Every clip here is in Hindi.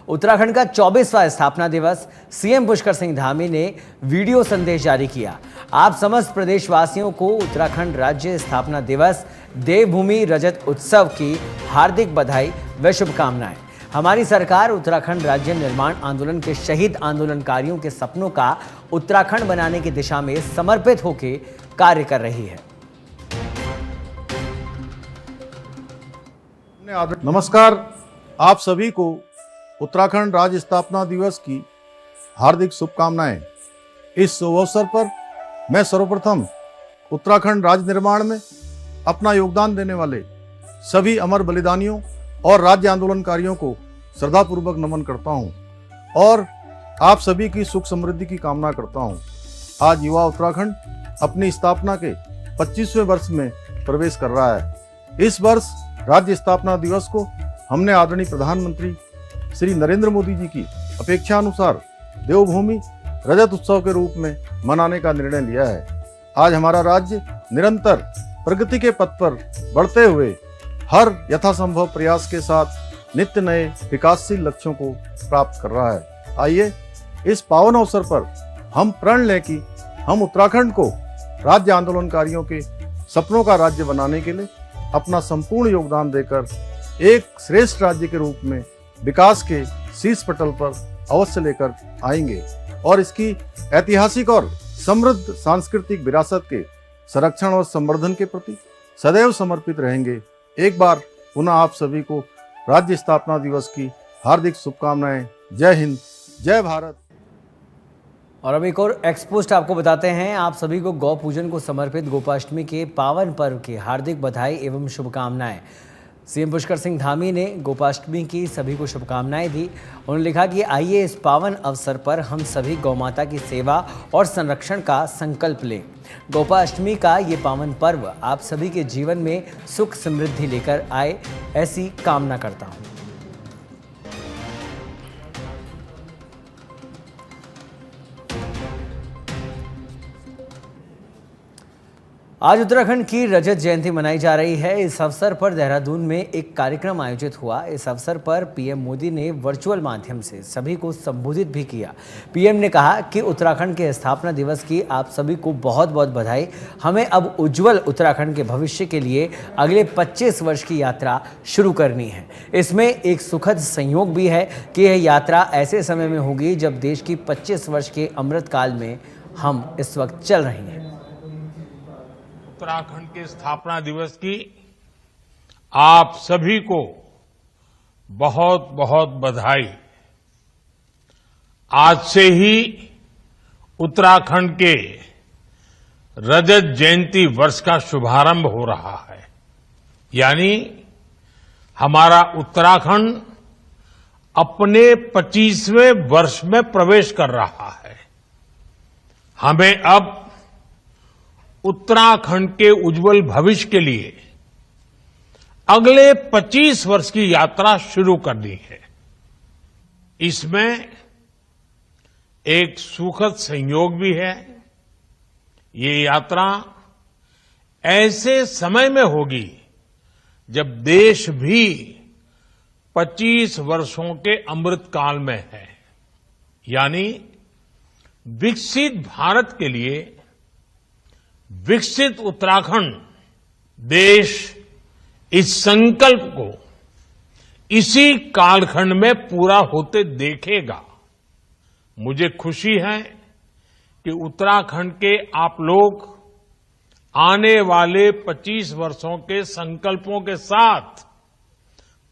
उत्तराखंड का 24वां स्थापना दिवस सीएम पुष्कर सिंह धामी ने वीडियो संदेश जारी किया। आप समस्त प्रदेशवासियों को उत्तराखंड राज्य स्थापना दिवस देवभूमि रजत उत्सव की हार्दिक बधाई व शुभकामनाएं। हमारी सरकार उत्तराखंड राज्य निर्माण आंदोलन के शहीद आंदोलनकारियों के सपनों का उत्तराखंड बनाने की दिशा में समर्पित होकर कार्य कर रही है। नमस्कार, आप सभी को उत्तराखंड राज्य स्थापना दिवस की हार्दिक शुभकामनाएं। इस शुभ अवसर पर मैं सर्वप्रथम उत्तराखंड राज्य निर्माण में अपना योगदान देने वाले सभी अमर बलिदानियों और राज्य आंदोलनकारियों को श्रद्धापूर्वक नमन करता हूं और आप सभी की सुख समृद्धि की कामना करता हूं। आज युवा उत्तराखंड अपनी स्थापना के 25वें वर्ष में प्रवेश कर रहा है। इस वर्ष राज्य स्थापना दिवस को हमने आदरणीय प्रधानमंत्री श्री नरेंद्र मोदी जी की अपेक्षा अनुसार देवभूमि रजत उत्सव के रूप में मनाने का निर्णय लिया है। आज हमारा राज्य निरंतर प्रगति के पथ पर बढ़ते हुए हर यथासंभव प्रयास के साथ नित्य नए विकासशील लक्ष्यों को प्राप्त कर रहा है। आइए इस पावन अवसर पर हम प्रण लें कि हम उत्तराखंड को राज्य आंदोलनकारियों के सपनों का राज्य बनाने के लिए अपना संपूर्ण योगदान देकर एक श्रेष्ठ राज्य के रूप में विकास के शीर्ष पटल पर अवश्य लेकर आएंगे और इसकी ऐतिहासिक और समृद्ध सांस्कृतिक विरासत के संरक्षण और संवर्धन के प्रति सदैव समर्पित रहेंगे। एक बार पुनः आप सभी को राज्य स्थापना दिवस की हार्दिक शुभकामनाएं। जय हिंद, जय भारत। और अब एक और एक्सपोस्ट आपको बताते हैं। आप सभी को गौ पूजन को समर्पित गोपाष्टमी के पावन पर्व की हार्दिक बधाई एवं शुभकामनाएं। सीएम पुष्कर सिंह धामी ने गोपाष्टमी की सभी को शुभकामनाएं दी। उन्होंने लिखा कि आइए इस पावन अवसर पर हम सभी गौमाता की सेवा और संरक्षण का संकल्प लें। गोपाष्टमी का ये पावन पर्व आप सभी के जीवन में सुख समृद्धि लेकर आए, ऐसी कामना करता हूँ। आज उत्तराखंड की रजत जयंती मनाई जा रही है। इस अवसर पर देहरादून में एक कार्यक्रम आयोजित हुआ। इस अवसर पर पीएम मोदी ने वर्चुअल माध्यम से सभी को संबोधित भी किया। पीएम ने कहा कि उत्तराखंड के स्थापना दिवस की आप सभी को बहुत बहुत बधाई। हमें अब उज्जवल उत्तराखंड के भविष्य के लिए अगले 25 वर्ष की यात्रा शुरू करनी है। इसमें एक सुखद संयोग भी है कि यह यात्रा ऐसे समय में होगी जब देश की 25 वर्ष के अमृतकाल में हम इस वक्त चल रहे हैं। उत्तराखंड के स्थापना दिवस की आप सभी को बहुत बहुत बधाई। आज से ही उत्तराखंड के रजत जयंती वर्ष का शुभारंभ हो रहा है, यानी हमारा उत्तराखंड अपने 25वें वर्ष में प्रवेश कर रहा है। हमें अब उत्तराखंड के उज्जवल भविष्य के लिए अगले 25 वर्ष की यात्रा शुरू करनी है। इसमें एक सुखद संयोग भी है। ये यात्रा ऐसे समय में होगी जब देश भी 25 वर्षों के अमृतकाल में है, यानी विकसित भारत के लिए विकसित उत्तराखंड देश इस संकल्प को इसी कालखंड में पूरा होते देखेगा। मुझे खुशी है कि उत्तराखंड के आप लोग आने वाले 25 वर्षों के संकल्पों के साथ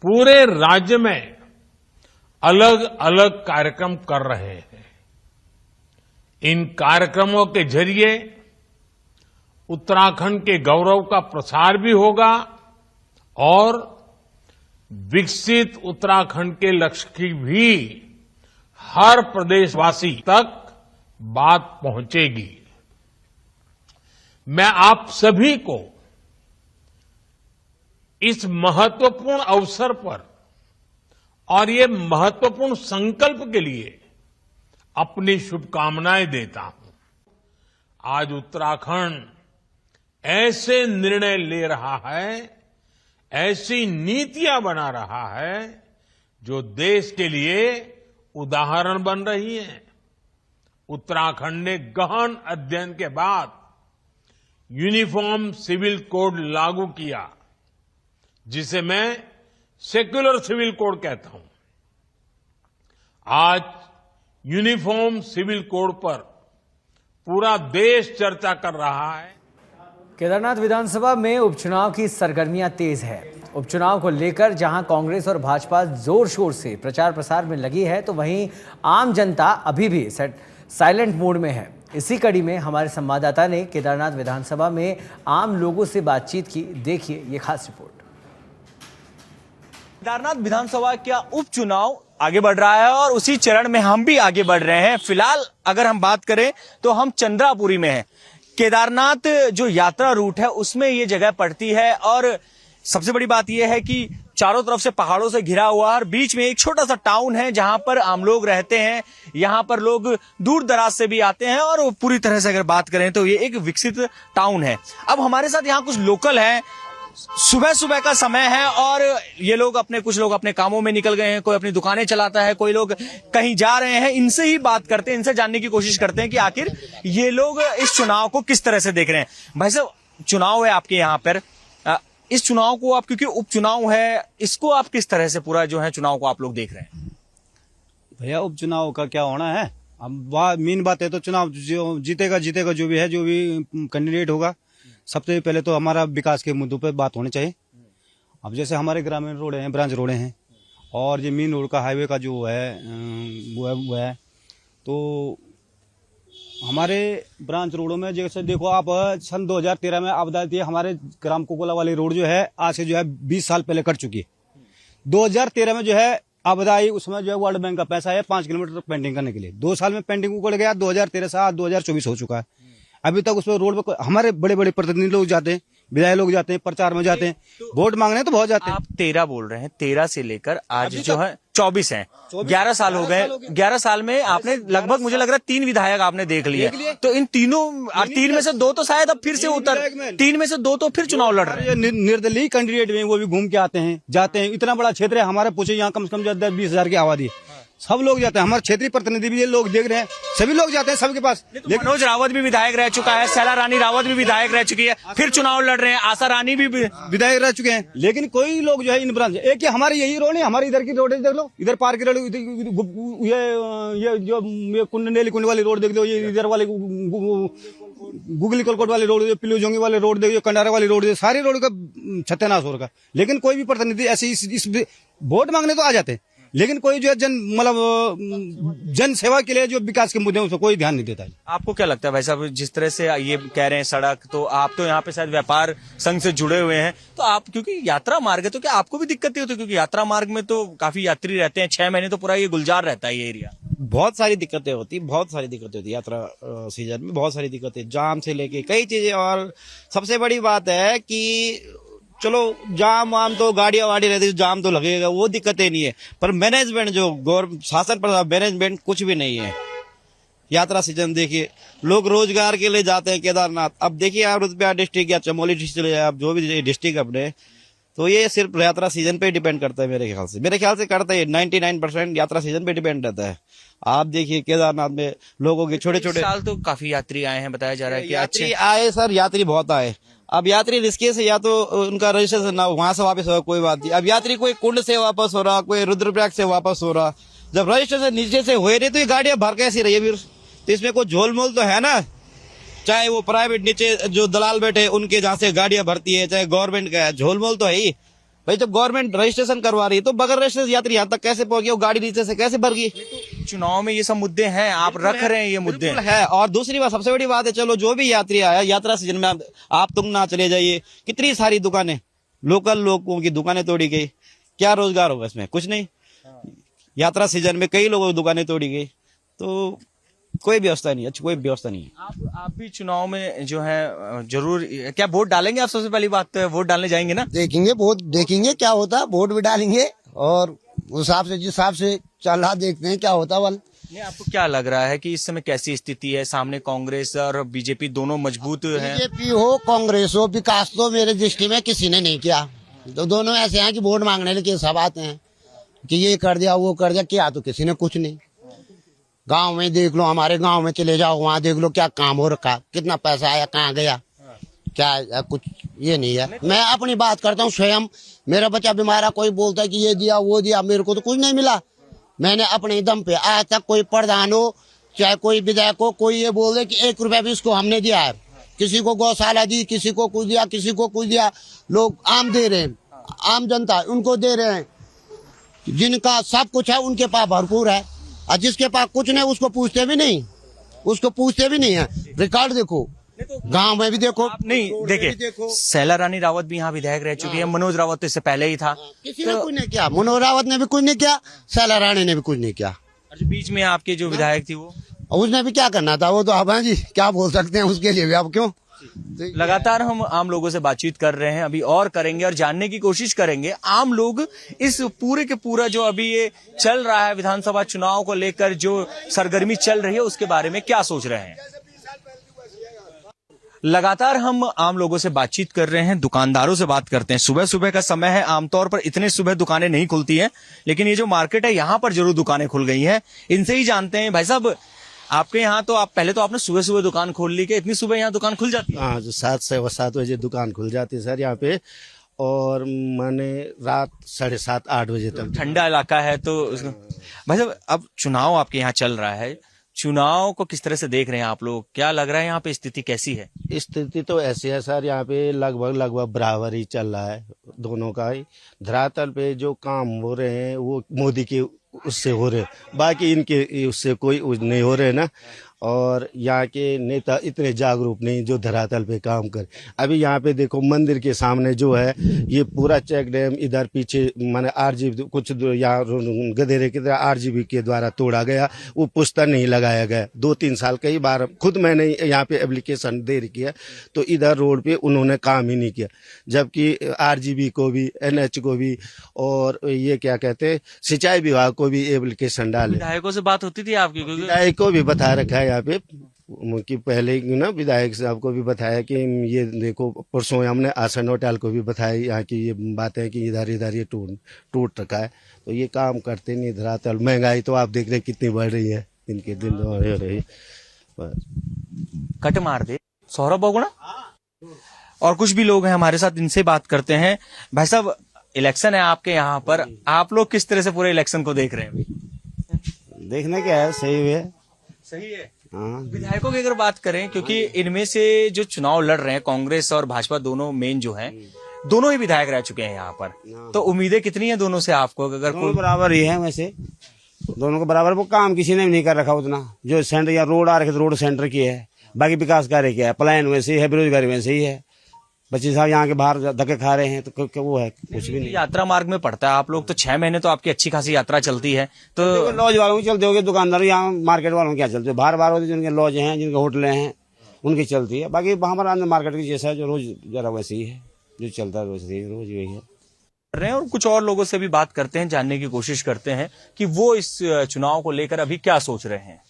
पूरे राज्य में अलग अलग कार्यक्रम कर रहे हैं। इन कार्यक्रमों के जरिए उत्तराखंड के गौरव का प्रसार भी होगा और विकसित उत्तराखंड के लक्ष्य की भी हर प्रदेशवासी तक बात पहुंचेगी। मैं आप सभी को इस महत्वपूर्ण अवसर पर और ये महत्वपूर्ण संकल्प के लिए अपनी शुभकामनाएं देता हूं। आज उत्तराखंड ऐसे निर्णय ले रहा है, ऐसी नीतियां बना रहा है जो देश के लिए उदाहरण बन रही हैं। उत्तराखंड ने गहन अध्ययन के बाद यूनिफॉर्म सिविल कोड लागू किया, जिसे मैं सेक्युलर सिविल कोड कहता हूं। आज यूनिफॉर्म सिविल कोड पर पूरा देश चर्चा कर रहा है। केदारनाथ विधानसभा में उपचुनाव की सरगर्मियां तेज है। उपचुनाव को लेकर जहां कांग्रेस और भाजपा जोर शोर से प्रचार प्रसार में लगी है, तो वहीं आम जनता अभी भी साइलेंट मोड में है। इसी कड़ी में हमारे संवाददाता ने केदारनाथ विधानसभा में आम लोगों से बातचीत की। देखिए ये खास रिपोर्ट। केदारनाथ विधानसभा का उपचुनाव आगे बढ़ रहा है और उसी चरण में हम भी आगे बढ़ रहे हैं। फिलहाल अगर हम बात करें तो हम चंद्रापुरी में हैं। केदारनाथ जो यात्रा रूट है उसमें ये जगह पड़ती है और सबसे बड़ी बात यह है कि चारों तरफ से पहाड़ों से घिरा हुआ और बीच में एक छोटा सा टाउन है जहां पर आम लोग रहते हैं। यहां पर लोग दूर दराज से भी आते हैं और पूरी तरह से अगर बात करें तो ये एक विकसित टाउन है। अब हमारे साथ यहाँ कुछ लोकल हैं। सुबह सुबह का समय है और ये लोग कुछ लोग अपने कामों में निकल गए हैं, कोई अपनी दुकानें चलाता है, कोई लोग कहीं जा रहे हैं। इनसे ही बात करते हैं, इनसे जानने की कोशिश करते हैं कि आखिर ये लोग इस चुनाव को किस तरह से देख रहे हैं। भाई साहब, चुनाव है आपके यहाँ पर, इस चुनाव को आप, क्योंकि उपचुनाव है, इसको आप किस तरह से पूरा जो है चुनाव को आप लोग देख रहे हैं? भैया, उपचुनाव का क्या होना है, अब मेन बात है तो चुनाव जो जीतेगा जो भी है, जो भी कैंडिडेट होगा, सबसे पहले तो हमारा विकास के मुद्दों पर बात होनी चाहिए। अब जैसे हमारे ग्रामीण रोड हैं, ब्रांच रोड हैं और ये मेन रोड का हाईवे का जो है वो है तो हमारे ब्रांच रोडों में जैसे देखो आप, सन 2013 में आपदा थी, हमारे ग्राम कोकोला वाली रोड जो है आज से जो है 20 साल पहले कट चुकी है। 2013 में जो है आपदा आई, उसमें जो है वर्ल्ड बैंक का पैसा है 5 किलोमीटर तक पेंटिंग करने के लिए। 2 साल में पेंटिंग उकड़ गया। 2013 से आज 2024 हो चुका है। अभी तक उस पर रोड पर हमारे बड़े बड़े प्रतिनिधि लोग जाते हैं, विधायक लोग जाते हैं, प्रचार में जाते हैं, वोट मांगने तो बहुत जाते हैं। आप 13 बोल रहे हैं, 13 से लेकर आज जो है 24 हैं, 11 साल हो गए। 11 साल में आपने लगभग, मुझे लग रहा है 3 विधायक आपने देख लिए। तो इन तीनों, 3 में से 2 तो शायद अब फिर से 3 में से 2 तो फिर चुनाव लड़ रहे हैं। निर्दलीय कैंडिडेट में वो भी घूम के आते हैं, जाते हैं। इतना बड़ा क्षेत्र है हमारे, पूछे यहाँ कम से कम 10-20 हजार की आबादी है, सब लोग जाते हैं। हमारे क्षेत्रीय प्रतिनिधि भी ये लोग देख रहे हैं, सभी लोग जाते हैं, सबके पास। मनोज रावत भी विधायक रह चुका है, शैला रानी रावत भी विधायक रह चुकी है, फिर चुनाव लड़ रहे हैं। आशा रानी भी विधायक रह चुके हैं, लेकिन कोई लोग जो है इन ब्रांच, एक हमारी यही रोड है, हमारी इधर की रोड देख लो, इधर पार की रोड, ये जो कुंडली कुंड वाली रोड देख लो, ये इधर वाले गुगली कोलकोट वाली रोड, पिलू जोंगी वाले रोड देखिए, कंडारा वाली रोड, सारी रोड का सत्यानाश हो रहा। लेकिन कोई भी प्रतिनिधि ऐसे इस वोट मांगने तो आ जाते हैं, लेकिन कोई जो है जन सेवा के लिए जो विकास के मुद्दे हैं उसको कोई ध्यान नहीं देता है। आपको क्या लगता है भाई साहब, जिस तरह से ये कह रहे हैं सड़क, तो आप तो यहाँ पे शायद व्यापार संघ से जुड़े हुए हैं, तो आप, क्योंकि यात्रा मार्ग है, तो क्या आपको भी दिक्कत होती है? क्योंकि यात्रा मार्ग में तो काफी यात्री रहते हैं, 6 महीने तो पूरा ये गुलजार रहता है ये एरिया। बहुत सारी दिक्कतें होती, यात्रा सीजन में बहुत सारी दिक्कतें, जाम से लेके कई चीजें। और सबसे बड़ी बात है कि चलो जाम वाम तो गाड़ियां वाड़ी रहती है, जाम तो लगेगा, वो दिक्कतें नहीं है, पर मैनेजमेंट जो शासन पर मैनेजमेंट कुछ भी नहीं है। यात्रा सीजन देखिए, लोग रोजगार के लिए जाते हैं केदारनाथ। अब देखिए आप रुद्रप्रयाग डिस्ट्रिक्ट या चमोली डिस्ट्रिक्ट चले जाए, आप जो भी डिस्ट्रिक्ट अपने, तो ये सिर्फ यात्रा सीजन पे डिपेंड करता है। मेरे ख्याल से करता है 99% यात्रा सीजन पे डिपेंड रहता है। आप देखिए केदारनाथ में लोगों के छोटे साल तो काफी यात्री आए हैं, बताया जा रहा है कि यात्री आए सर, यात्री बहुत आए। अब यात्री रिस्के से या तो उनका रजिस्ट्रेशन ना वहां से वापस होगा, कोई बात नहीं। अब यात्री कोई कुंड से वापस हो रहा, कोई रुद्रप्रयाग से वापस हो रहा। जब रजिस्ट्रेशन नीचे से हो रही तो ये गाड़ियां भर कैसी रही है फिर? तो इसमें कोई झोलमोल तो है ना, चाहे वो प्राइवेट नीचे जो दलाल बैठे उनके जहाँ से गाड़ियां भरती है, चाहे गवर्नमेंट का है, झोलमोल तो है ही भाई। जब गवर्नमेंट रजिस्ट्रेशन करवा रही है तो बगैर रजिस्ट्रेशन यात्री यहाँ तक कैसे पहुंच गया? वो गाड़ी नीचे से कैसे भर गई? चुनाव में ये सब मुद्दे हैं, आप रख रहे हैं ये मुद्दे है। और दूसरी बात, सबसे बड़ी बात है, चलो जो भी यात्री आया यात्रा सीजन में, आप तुम ना चले जाइए, कितनी सारी दुकानें, लोकल लोगों की दुकानें तोड़ी गई, क्या रोजगार होगा इसमें? कुछ नहीं। यात्रा सीजन में कई लोगों की दुकानें तोड़ी गई, तो कोई व्यवस्था नहीं, अच्छी कोई व्यवस्था नहीं है। आप भी चुनाव में जो है जरूर, क्या वोट डालेंगे आप? सबसे पहली बात तो वोट डालने जाएंगे ना? देखेंगे, वोट देखेंगे क्या होता है, वोट भी डालेंगे और उस हिसाब से, जिस हिसाब से चल रहा देखते हैं क्या होता है। नहीं, आपको क्या लग रहा है कि इस समय कैसी स्थिति है? सामने कांग्रेस और बीजेपी दोनों मजबूत हैं। बीजेपी हो कांग्रेस हो, विकास तो मेरे दृष्टि में किसी ने नहीं किया। तो दोनों ऐसे हैं कि वोट मांगने के सब आते हैं। कि ये कर दिया वो कर दिया, किया तो किसी ने कुछ नहीं। गांव में देख लो, हमारे गांव में चले जाओ, वहाँ देख लो क्या काम हो रखा, कितना पैसा आया, कहाँ गया, क्या कुछ ये नहीं है। मैं अपनी बात करता हूँ स्वयं, मेरा बच्चा बीमार है, कोई बोलता है कि ये दिया वो दिया, मेरे को तो कुछ नहीं मिला। मैंने अपने दम पे आज तक कोई प्रधान हो चाहे कोई विधायक हो, कोई ये बोल दे कि 1 रुपया भी इसको हमने दिया है, किसी को गौशाला दी, किसी को कुछ दिया, किसी को कुछ दिया। लोग आम दे रहे हैं, आम जनता उनको दे रहे हैं, जिनका सब कुछ है उनके पास भरपूर है, और जिसके पास कुछ नहीं उसको पूछते भी नहीं, उसको पूछते भी नहीं है। रिकॉर्ड देखो, गांव में भी देखो। आप नहीं देखिए, शैला रानी रावत भी यहाँ विधायक रह चुकी है, मनोज रावत तो इससे पहले ही था, किसी ने कुछ नहीं किया, मनोज रावत ने भी कुछ नहीं किया, शैला रानी ने भी कुछ नहीं किया। और जो बीच में आपके जो विधायक थी वो, उसने भी क्या करना था, वो तो अब हैं जी, क्या बोल सकते हैं उसके लिए भी, अब क्यों। लगातार हम आम लोगों से बातचीत कर रहे हैं, अभी और करेंगे और जानने की कोशिश करेंगे आम लोग इस पूरे के पूरा जो अभी ये चल रहा है विधानसभा चुनाव को लेकर जो सरगर्मी चल रही है उसके बारे में क्या सोच रहे हैं। लगातार हम आम लोगों से बातचीत कर रहे हैं, दुकानदारों से बात करते हैं। सुबह सुबह का समय है, आमतौर पर इतने सुबह दुकानें नहीं खुलती हैं, लेकिन ये जो मार्केट है यहाँ पर जरूर दुकानें खुल गई हैं। इनसे ही जानते हैं। भाई साहब, आपके यहाँ तो आप पहले तो आपने सुबह सुबह दुकान खोल ली, कि इतनी सुबह यहाँ दुकान खुल जाती है? हाँ, जो 7 बजे दुकान खुल जाती है सर यहाँ पे, और मैंने रात 7:30-8 बजे तक। ठंडा इलाका है तो भाई साहब, अब चुनाव आपके यहाँ चल रहा है, चुनाव को किस तरह से देख रहे हैं आप लोग? क्या लग रहा है यहाँ पे स्थिति कैसी है? स्थिति तो ऐसी है सर, यहाँ पे लगभग बराबर ही चल रहा है दोनों का ही। धरातल पे जो काम हो रहे हैं वो मोदी के उससे हो रहे, बाकी इनके उससे कोई नहीं हो रहे ना। और यहाँ के नेता इतने जागरूक नहीं जो धरातल पे काम करे। अभी यहाँ पे देखो मंदिर के सामने जो है ये पूरा चेक डैम, इधर पीछे माने आरजीबी कुछ यहाँ गधेरे की तरह आरजीबी के द्वारा तोड़ा गया, वो पुस्तर नहीं लगाया गया। 2-3 साल कई बार खुद मैंने यहाँ पे एप्लीकेशन दे रखी है, तो इधर रोड पे उन्होंने काम ही नहीं किया। जबकि आरजीबी को भी, NH को भी, और ये क्या कहते हैं सिंचाई विभाग को भी एप्लीकेशन डाले। विधायकों से बात होती थी आपकी? विधायक को भी बता रखा है यहाँ पे कि पहले ना विधायक साहब को भी बताया कि ये देखो, परसों हमने आसन होटल को भी बताया यहाँ की ये बात है कि इधर ये टूट रखा है, तो ये काम करते नहीं धरातल। महंगाई तो आप देख रहे कितनी बढ़ रही है, दिन के दिन हो रही है। कट मार दे सौरभ बगुणा और कुछ भी लोग हैं हमारे साथ, इनसे बात करते हैं। भाई साहब, इलेक्शन है आपके यहाँ पर, आप लोग किस तरह से पूरे इलेक्शन को देख रहे हैं? देखने क्या है, सही है, सही है। हाँ। विधायकों की अगर बात करें, क्योंकि इनमें से जो चुनाव लड़ रहे हैं कांग्रेस और भाजपा दोनों मेन जो हैं, दोनों ही विधायक रह चुके हैं यहाँ पर, तो उम्मीदें कितनी है दोनों से आपको? अगर कोई बराबर ही है, वैसे दोनों को बराबर, वो काम किसी ने भी नहीं कर रखा उतना। जो सेंटर या रोड आ रखे तो रोड सेंटर की है, बाकी विकास कार्य क्या है, पलायन वैसे ही है, बेरोजगारी वैसे ही है, बच्चे साहब यहाँ के बाहर धक्के खा रहे हैं, तो वो है कुछ भी नहीं। यात्रा मार्ग में पड़ता है आप लोग तो 6 महीने तो आपकी अच्छी खासी यात्रा चलती है, तो लॉज वालों की चलते होगी, दुकानदार यहाँ मार्केट वालों की क्या चलते, बाहर होते जिनके लॉज हैं, जिनके होटलें हैं, उनकी चलती है। बाकी हमारा अंदर मार्केट की जैसा है, जो रोज जरा वैसे ही है, जो चलता है वैसे ही रोज यही है। रहे हैं और कुछ और लोगों से भी बात करते हैं, जानने की कोशिश करते हैं कि वो इस चुनाव को लेकर अभी क्या सोच रहे हैं।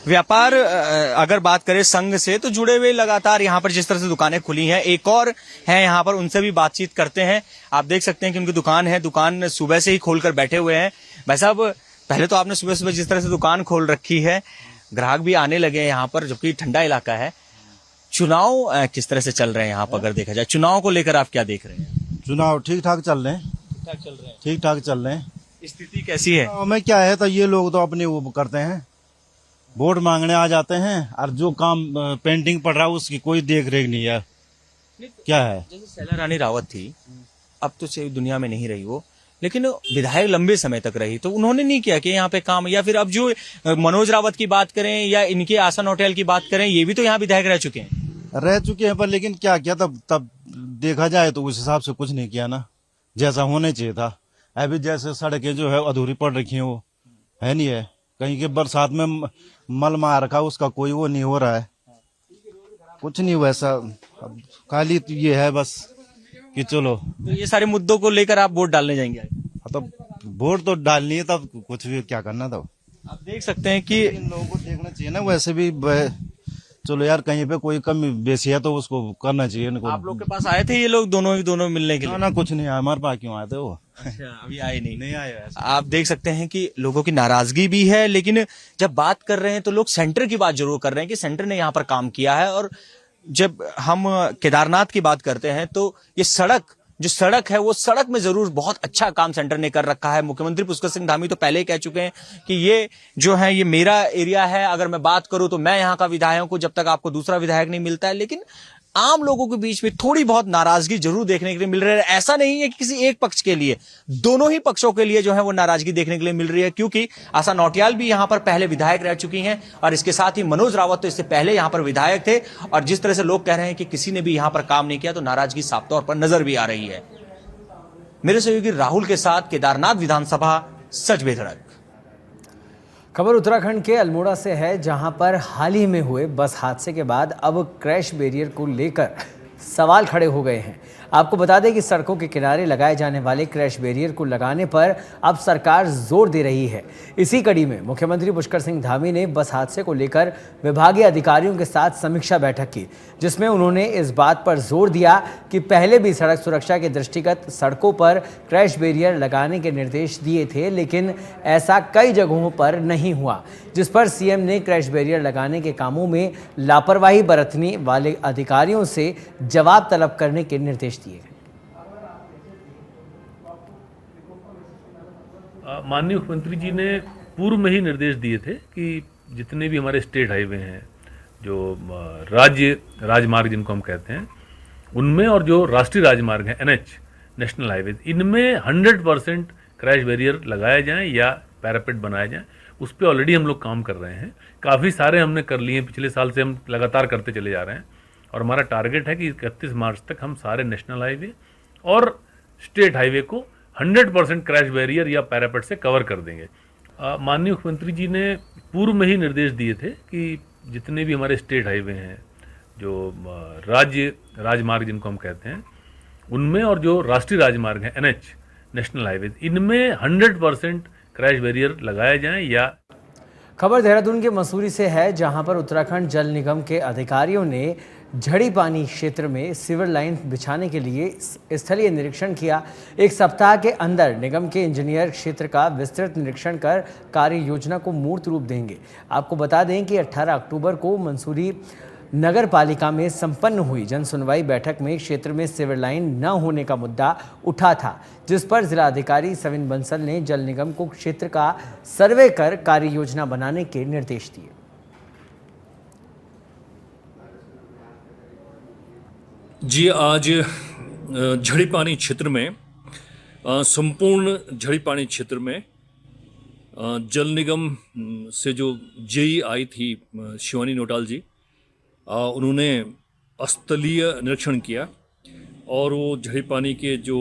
व्यापार अगर बात करें संघ से, तो जुड़े हुए लगातार यहाँ पर जिस तरह से दुकानें खुली हैं, एक और है यहाँ पर, उनसे भी बातचीत करते हैं। आप देख सकते हैं कि उनकी दुकान है, दुकान सुबह से ही खोलकर बैठे हुए हैं। भाई साहब, पहले तो आपने सुबह सुबह जिस तरह से दुकान खोल रखी है, ग्राहक भी आने लगे हैं यहाँ पर, जबकि ठंडा इलाका है। चुनाव किस तरह से चल रहे हैं यहाँ पर अगर देखा जाए, चुनाव को लेकर आप क्या देख रहे हैं? चुनाव ठीक ठाक चल रहे हैं, ठीक ठाक चल रहे हैं। स्थिति कैसी है? हमें क्या है, तो ये लोग तो अपने वो करते हैं, वोट मांगने आ जाते हैं, और जो काम पेंटिंग पड़ रहा है उसकी कोई देख रेख नहीं है। क्या है, जैसे शैला रानी रावत थी, अब तो दुनिया में नहीं रही वो, लेकिन विधायक लंबे समय तक रही, तो उन्होंने नहीं किया कि यहाँ पे काम। या फिर अब जो मनोज रावत की बात करें या इनके आसन होटल की बात करें, ये भी तो यहाँ विधायक रह चुके हैं। पर लेकिन क्या किया, तब देखा जाए तो उस हिसाब से कुछ नहीं किया ना, जैसा होने चाहिए था। अभी जैसे सड़कें जो है अधूरी पड़ रखी हैं, वो है नहीं है, कहीं के बरसात में मल मार रखा, उसका कोई वो नहीं हो रहा है, कुछ नहीं वैसा। खाली ये है बस कि चलो, तो ये सारे मुद्दों को लेकर आप वोट डालने जाएंगे? तब वोट तो डालनी है, तब कुछ भी क्या करना था। आप देख सकते हैं कि इन लोगों को देखना चाहिए ना, वैसे भी चलो यार, कहीं पे कोई कमी बेसी है तो उसको करना चाहिए इनको। आप लोग के पास आए थे ये लोग दोनों मिलने के लिए? ना कुछ नहीं आया हमारे पास, क्यों आए थे वो? अच्छा, अभी आए नहीं आया है। आप देख सकते हैं कि लोगों की नाराजगी भी है, लेकिन जब बात कर रहे हैं तो लोग सेंटर की बात जरूर कर रहे हैं कि सेंटर ने यहाँ पर काम किया है। और जब हम केदारनाथ की बात करते हैं तो ये सड़क है, वो सड़क में जरूर बहुत अच्छा काम सेंटर ने कर रखा है। मुख्यमंत्री पुष्कर सिंह धामी तो पहले ही कह चुके हैं कि ये जो है ये मेरा एरिया है, अगर मैं बात करूं तो मैं यहाँ का विधायक हूं जब तक आपको दूसरा विधायक नहीं मिलता है। लेकिन आम लोगों के बीच में थोड़ी बहुत नाराजगी जरूर देखने के लिए मिल रही है। ऐसा नहीं है कि किसी एक पक्ष के लिए, दोनों ही पक्षों के लिए जो है वो नाराजगी देखने के लिए मिल रही है, क्योंकि आशा नौटियाल भी यहां पर पहले विधायक रह चुकी हैं और इसके साथ ही मनोज रावत तो इससे पहले यहां पर विधायक थे। और जिस तरह से लोग कह रहे हैं कि किसी ने भी यहां पर काम नहीं किया, तो नाराजगी साफ तौर पर नजर भी आ रही है। मेरे सहयोगी राहुल के साथ केदारनाथ विधानसभा, सच बेधड़क। खबर उत्तराखंड के अल्मोड़ा से है, जहां पर हाल ही में हुए बस हादसे के बाद अब क्रैश बैरियर को लेकर सवाल खड़े हो गए हैं। आपको बता दें कि सड़कों के किनारे लगाए जाने वाले क्रैश बैरियर को लगाने पर अब सरकार जोर दे रही है। इसी कड़ी में मुख्यमंत्री पुष्कर सिंह धामी ने बस हादसे को लेकर विभागीय अधिकारियों के साथ समीक्षा बैठक की, जिसमें उन्होंने इस बात पर जोर दिया कि पहले भी सड़क सुरक्षा के दृष्टिगत सड़कों पर क्रैश बैरियर लगाने के निर्देश दिए थे, लेकिन ऐसा कई जगहों पर नहीं हुआ, जिस पर सीएम ने क्रैश बैरियर लगाने के कामों में लापरवाही बरतने वाले अधिकारियों से जवाब तलब करने के निर्देश दिए गए। माननीय मुख्यमंत्री जी ने पूर्व में ही निर्देश दिए थे कि जितने भी हमारे स्टेट हाईवे हैं, जो राज्य राजमार्ग जिनको हम कहते हैं, उनमें और जो राष्ट्रीय राजमार्ग हैं NH नेशनल हाईवे, इनमें 100% क्रैश बैरियर लगाए जाएं या पैरापेट बनाए जाएं। उस पर ऑलरेडी हम लोग काम कर रहे हैं, काफ़ी सारे हमने कर लिए हैं, पिछले साल से हम लगातार करते चले जा रहे हैं और हमारा टारगेट है कि 31 मार्च तक हम सारे नेशनल हाईवे और स्टेट हाईवे को 100% क्रैश बैरियर या पैरापेट से कवर कर देंगे। माननीय मुख्यमंत्री जी ने पूर्व में ही निर्देश दिए थे कि जितने भी हमारे स्टेट हाईवे हैं, जो राज्य राजमार्ग जिनको हम कहते हैं, उनमें और जो राष्ट्रीय राजमार्ग हैं NH नेशनल हाईवे, इनमें 100% क्रैश बैरियर लगाए जाएं या। खबर देहरादून के मसूरी से है, जहां पर उत्तराखंड जल निगम के अधिकारियों ने झड़ी पानी क्षेत्र में सीवर लाइन बिछाने के लिए स्थलीय निरीक्षण किया। एक सप्ताह के अंदर निगम के इंजीनियर क्षेत्र का विस्तृत निरीक्षण कर कार्य योजना को मूर्त रूप देंगे। आपको बता दें कि 18 अक्टूबर को मंसूरी नगर पालिका में संपन्न हुई जन सुनवाई बैठक में क्षेत्र में सीवर लाइन न होने का मुद्दा उठा था, जिस पर जिलाधिकारी सविन बंसल ने जल निगम को क्षेत्र का सर्वे कर कार्य योजना बनाने के निर्देश दिए। जी, आज झड़ी पानी क्षेत्र में संपूर्ण झड़ी पानी क्षेत्र में जल निगम से जो जेई आई थी शिवानी नोटाल जी, उन्होंने स्थलीय निरीक्षण किया और वो झड़ी पानी के जो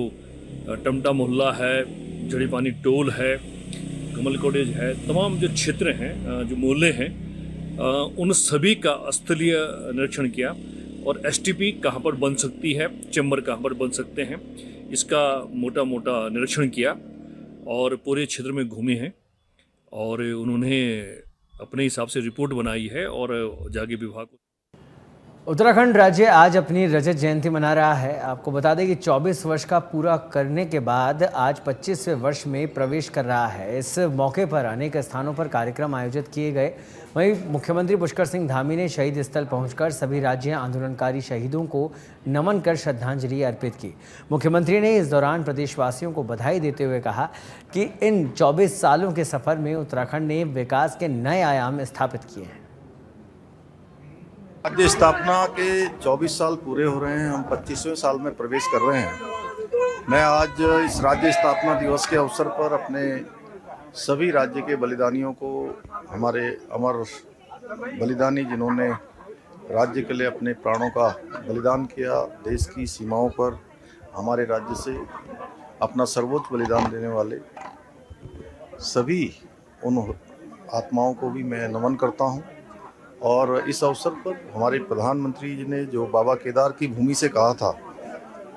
टमटा मोहल्ला है, झड़ी पानी टोल है, कमल कॉटेज है, तमाम जो क्षेत्र हैं, जो मोहल्ले हैं, उन सभी का स्थलीय निरीक्षण किया और एसटीपी कहाँ पर बन सकती है, चैम्बर कहाँ पर बन सकते हैं, इसका मोटा मोटा निरीक्षण किया और पूरे क्षेत्र में घूमे हैं और उन्होंने अपने हिसाब से रिपोर्ट बनाई है और जाके विभाग को। उत्तराखंड राज्य आज अपनी रजत जयंती मना रहा है। आपको बता दें कि 24 वर्ष का पूरा करने के बाद आज 25वें वर्ष में प्रवेश कर रहा है। इस मौके पर अनेक स्थानों पर कार्यक्रम आयोजित किए गए। वहीं मुख्यमंत्री पुष्कर सिंह धामी ने शहीद स्थल पहुंचकर सभी राज्य आंदोलनकारी शहीदों को नमन कर श्रद्धांजलि अर्पित की। मुख्यमंत्री ने इस दौरान प्रदेशवासियों को बधाई देते हुए कहा कि इन 24 सालों के सफर में उत्तराखंड ने विकास के नए आयाम स्थापित किए हैं। राज्य स्थापना के 24 साल पूरे हो रहे हैं, हम 25वें साल में प्रवेश कर रहे हैं। मैं आज इस राज्य स्थापना दिवस के अवसर पर अपने सभी राज्य के बलिदानियों को, हमारे अमर बलिदानी जिन्होंने राज्य के लिए अपने प्राणों का बलिदान किया, देश की सीमाओं पर हमारे राज्य से अपना सर्वोच्च बलिदान देने वाले सभी उन आत्माओं को भी मैं नमन करता हूं। और इस अवसर पर हमारे प्रधानमंत्री जी ने जो बाबा केदार की भूमि से कहा था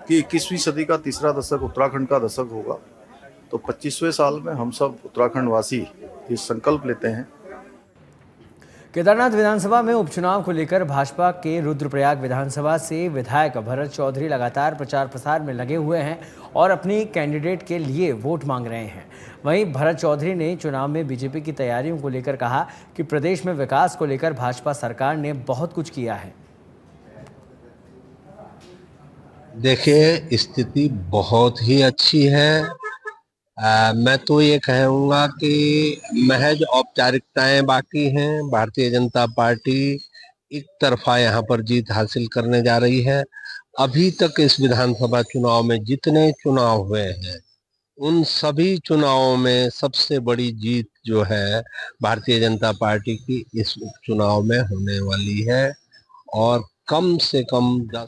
कि 21वीं सदी का तीसरा दशक उत्तराखंड का दशक होगा, तो 25वें साल में हम सब उत्तराखंड वासी ये संकल्प लेते हैं। केदारनाथ विधानसभा में उपचुनाव को लेकर भाजपा के रुद्रप्रयाग विधानसभा से विधायक भरत चौधरी लगातार प्रचार प्रसार में लगे हुए हैं और अपनी कैंडिडेट के लिए वोट मांग रहे हैं। वहीं भरत चौधरी ने चुनाव में बीजेपी की तैयारियों को लेकर कहा कि प्रदेश में विकास को लेकर भाजपा सरकार ने बहुत कुछ किया है। देखिए, स्थिति बहुत ही अच्छी है। मैं तो ये कहूँगा कि महज औपचारिकताएं बाकी हैं। भारतीय जनता पार्टी एक तरफा यहाँ पर जीत हासिल करने जा रही है। अभी तक इस विधानसभा चुनाव में जितने चुनाव हुए हैं उन सभी चुनावों में सबसे बड़ी जीत जो है भारतीय जनता पार्टी की इस उपचुनाव में होने वाली है और कम से कम 10